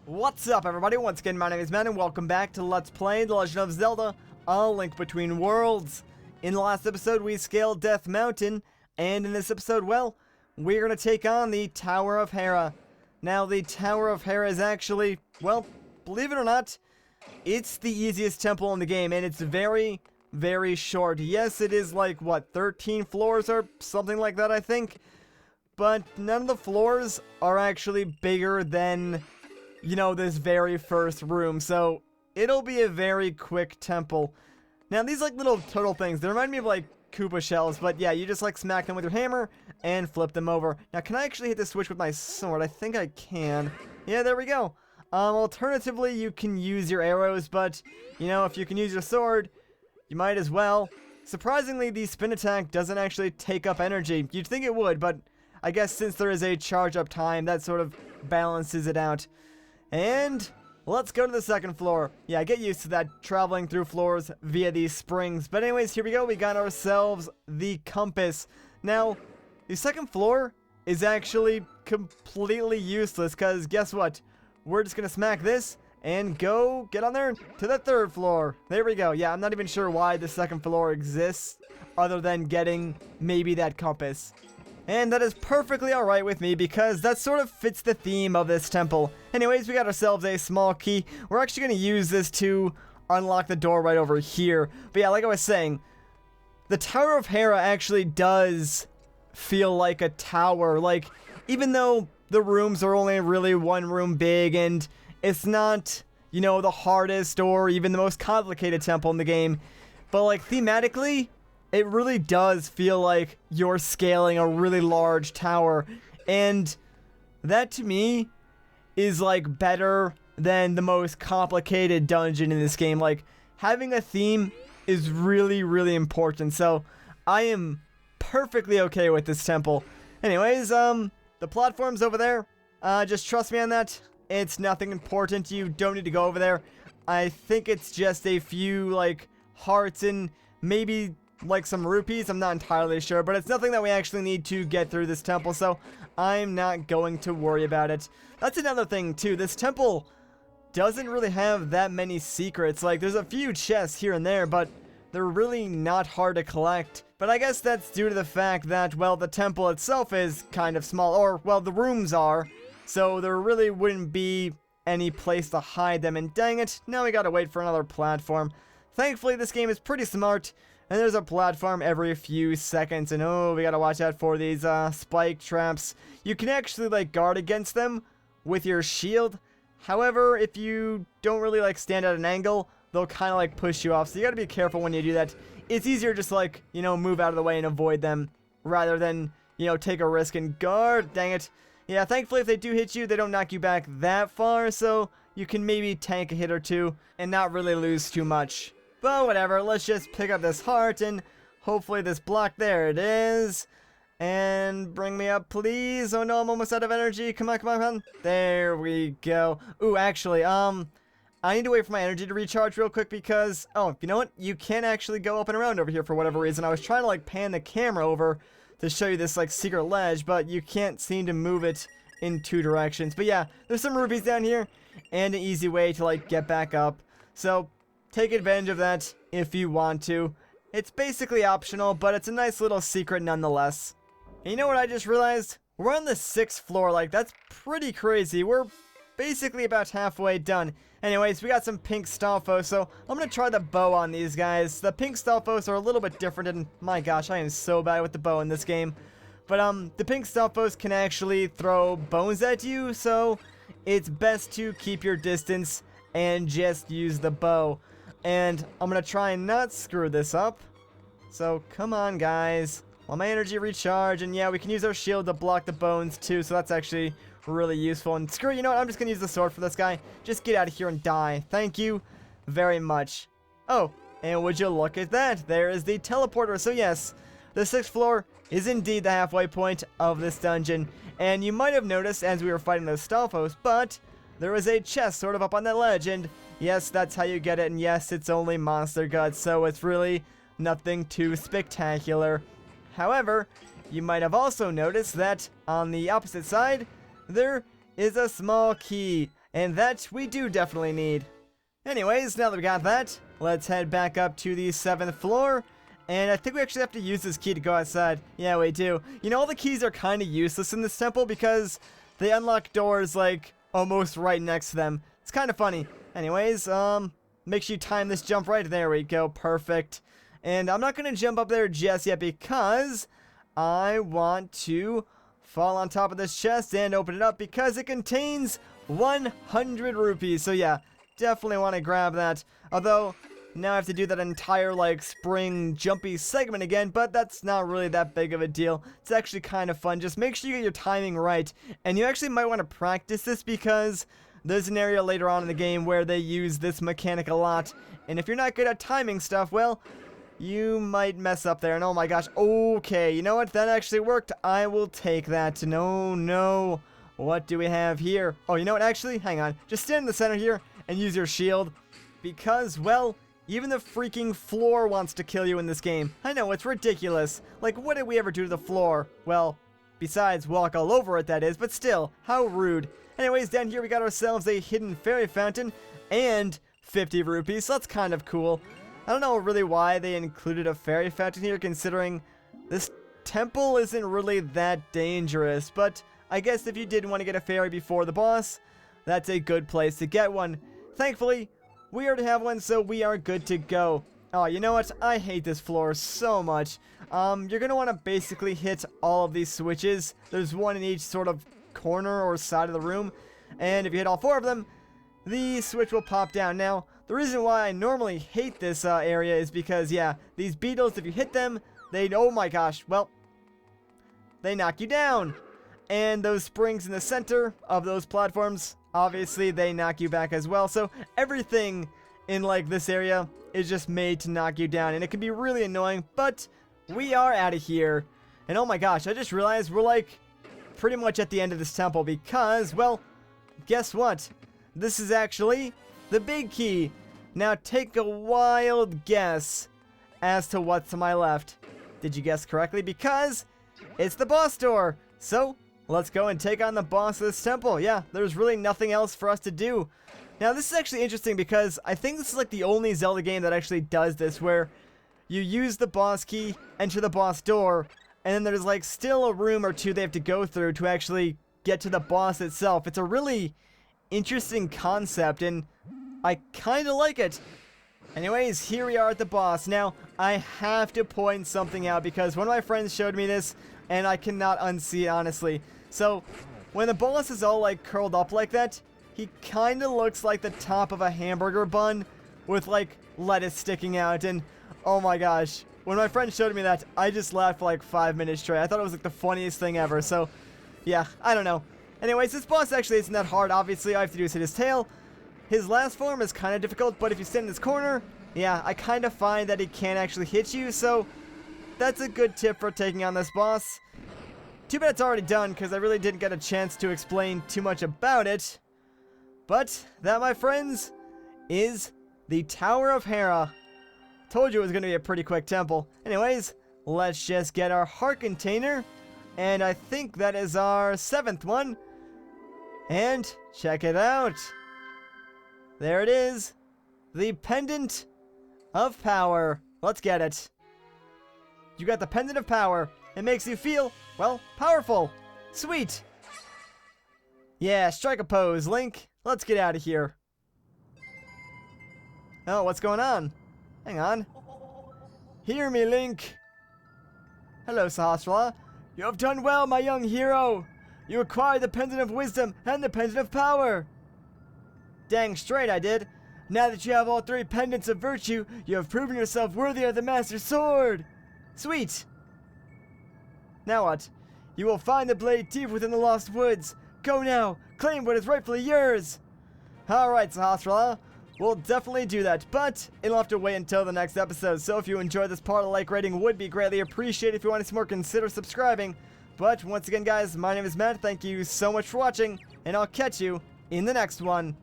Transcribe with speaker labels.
Speaker 1: What's up, everybody? Once again, my name is Matt, and welcome back to Let's Play The Legend of Zelda, A Link Between Worlds. In the last episode, we scaled Death Mountain, and in this episode, well, we're going to take on the Tower of Hera. Now, the Tower of Hera is actually, well, believe it or not, it's the easiest temple in the game, and it's very, very short. Yes, it is like, what, 13 floors or something like that, I think? But none of the floors are actually bigger than, you know, this very first room, so it'll be a very quick temple. Now, these, like, little turtle things, they remind me of, like, Koopa shells, but yeah, you just, like, smack them with your hammer and flip them over. Now, can I actually hit the switch with my sword? I think I can. Yeah, there we go. Alternatively, you can use your arrows, but, you know, if you can use your sword, you might as well. Surprisingly, the spin attack doesn't actually take up energy. You'd think it would, but I guess since there is a charge-up time, that sort of balances it out. And let's go to the second floor. Yeah, get used to that, traveling through floors via these springs. But anyways, here we go. We got ourselves the compass. Now, the second floor is actually completely useless because guess what? We're just going to smack this and go get on there to the third floor. There we go. Yeah, I'm not even sure why the second floor exists other than getting maybe that compass. And that is perfectly alright with me because that sort of fits the theme of this temple. Anyways, we got ourselves a small key. We're actually going to use this to unlock the door right over here. But yeah, like I was saying, the Tower of Hera actually does feel like a tower. Like, even though the rooms are only really one room big and it's not, you know, the hardest or even the most complicated temple in the game, but like thematically, it really does feel like you're scaling a really large tower, and that to me is like better than the most complicated dungeon in this game. Like, having a theme is really, really important, so I am perfectly okay with this temple. Anyways, the platform's over there. Just trust me on that. It's nothing important. You don't need to go over there. I think it's just a few, like, hearts and maybe like some rupees. I'm not entirely sure, but it's nothing that we actually need to get through this temple, so I'm not going to worry about it. That's another thing too. This temple doesn't really have that many secrets. Like, there's a few chests here and there, but they're really not hard to collect. But I guess that's due to the fact that, well, the temple itself is kind of small, or, well, the rooms are, so there really wouldn't be any place to hide them. And dang it, now we gotta wait for another platform. Thankfully, this game is pretty smart, and there's a platform every few seconds, and oh, we gotta watch out for these spike traps. You can actually, like, guard against them with your shield. However, if you don't really, like, stand at an angle, they'll kind of, like, push you off, so you gotta be careful when you do that. It's easier just, like, you know, move out of the way and avoid them, rather than, you know, take a risk and guard. Dang it. Yeah, thankfully, if they do hit you, they don't knock you back that far, so you can maybe tank a hit or two and not really lose too much. But whatever, let's just pick up this heart and hopefully this block. There it is. And bring me up, please. Oh no, I'm almost out of energy. Come on, come on, come on. There we go. Ooh, actually, I need to wait for my energy to recharge real quick because, oh, you know what? You can actually go up and around over here for whatever reason. I was trying to, like, pan the camera over to show you this, like, secret ledge, but you can't seem to move it in two directions. But yeah, there's some rupees down here and an easy way to, like, get back up. So take advantage of that if you want to. It's basically optional, but it's a nice little secret nonetheless. And you know what I just realized? We're on the 6th floor. Like, that's pretty crazy. We're basically about halfway done. Anyways, we got some pink Stalfos, so I'm gonna try the bow on these guys. The pink Stalfos are a little bit different, and my gosh, I am so bad with the bow in this game. But the pink Stalfos can actually throw bones at you, so it's best to keep your distance and just use the bow. And I'm going to try and not screw this up. So, come on, guys. Let my energy recharge. And yeah, we can use our shield to block the bones, too. So, that's actually really useful. And screw it, you know what? I'm just going to use the sword for this guy. Just get out of here and die. Thank you very much. Oh, and would you look at that? There is the teleporter. So, yes, the 6th floor is indeed the halfway point of this dungeon. And you might have noticed as we were fighting those Stalfos, but there was a chest sort of up on that ledge. And yes, that's how you get it, and yes, it's only monster guts, so it's really nothing too spectacular. However, you might have also noticed that on the opposite side, there is a small key. And that we do definitely need. Anyways, now that we got that, let's head back up to the 7th floor. And I think we actually have to use this key to go outside. Yeah, we do. You know, all the keys are kind of useless in this temple because they unlock doors, like, almost right next to them. It's kind of funny. Anyways, make sure you time this jump right. There we go. Perfect. And I'm not going to jump up there just yet because I want to fall on top of this chest and open it up because it contains 100 rupees. So yeah, definitely want to grab that. Although, now I have to do that entire, like, spring jumpy segment again, but that's not really that big of a deal. It's actually kind of fun. Just make sure you get your timing right. And you actually might want to practice this because there's an area later on in the game where they use this mechanic a lot. And if you're not good at timing stuff, well, you might mess up there. And oh my gosh, okay, you know what? That actually worked. I will take that. No. What do we have here? Oh, you know what? Actually, hang on. Just stand in the center here and use your shield. Because, well, even the freaking floor wants to kill you in this game. I know, it's ridiculous. Like, what did we ever do to the floor? Well, besides walk all over it, that is, but still, how rude. Anyways, down here we got ourselves a hidden fairy fountain and 50 rupees, so that's kind of cool. I don't know really why they included a fairy fountain here, considering this temple isn't really that dangerous, but I guess if you did want to get a fairy before the boss, that's a good place to get one. Thankfully, we already have one, so we are good to go. Oh, you know what? I hate this floor so much. You're going to want to basically hit all of these switches. There's one in each sort of corner or side of the room. And if you hit all 4 of them, the switch will pop down. Now, the reason why I normally hate this area is because, yeah, these beetles, if you hit them, they, oh my gosh, well, they knock you down. And those springs in the center of those platforms, obviously, they knock you back as well. So everything in, like, this area is just made to knock you down. And it can be really annoying, but we are out of here. And oh my gosh, I just realized we're, like, pretty much at the end of this temple because, well, guess what? This is actually the big key. Now take a wild guess as to what's to my left. Did you guess correctly? Because it's the boss door. So let's go and take on the boss of this temple. Yeah, there's really nothing else for us to do. Now, this is actually interesting because I think this is like the only Zelda game that actually does this, where you use the boss key, enter the boss door, and then there's like still a room or two they have to go through to actually get to the boss itself. It's a really interesting concept, and I kind of like it. Anyways, here we are at the boss. Now, I have to point something out because one of my friends showed me this, and I cannot unsee it, honestly. So, when the boss is all, like, curled up like that, he kind of looks like the top of a hamburger bun with, like, lettuce sticking out. And, oh my gosh, when my friend showed me that, I just laughed for, like, 5 minutes straight. I thought it was, like, the funniest thing ever. So, yeah, I don't know. Anyways, this boss actually isn't that hard. Obviously, all I have to do is hit his tail. His last form is kind of difficult, but if you stand in this corner, yeah, I kind of find that he can't actually hit you. So, that's a good tip for taking on this boss. Too bad it's already done, because I really didn't get a chance to explain too much about it. But that, my friends, is the Tower of Hera. Told you it was going to be a pretty quick temple. Anyways, let's just get our heart container. And I think that is our 7th one. And check it out. There it is. The Pendant of Power. Let's get it. You got the Pendant of Power. It makes you feel, well, powerful. Sweet. Yeah, strike a pose, Link. Let's get out of here. Oh, what's going on? Hang on. Hear me, Link. Hello, Sahasrara. You have done well, my young hero. You acquired the Pendant of Wisdom and the Pendant of Power. Dang straight I did. Now that you have all 3 pendants of virtue, you have proven yourself worthy of the Master Sword. Sweet. Now what? You will find the blade deep within the Lost Woods. Go now. Claim what is rightfully yours. Alright, Sahasrara. We'll definitely do that, but it'll have to wait until the next episode. So if you enjoyed this part, a like rating would be greatly appreciated. If you want to see more, consider subscribing. But once again, guys, my name is Matt. Thank you so much for watching, and I'll catch you in the next one.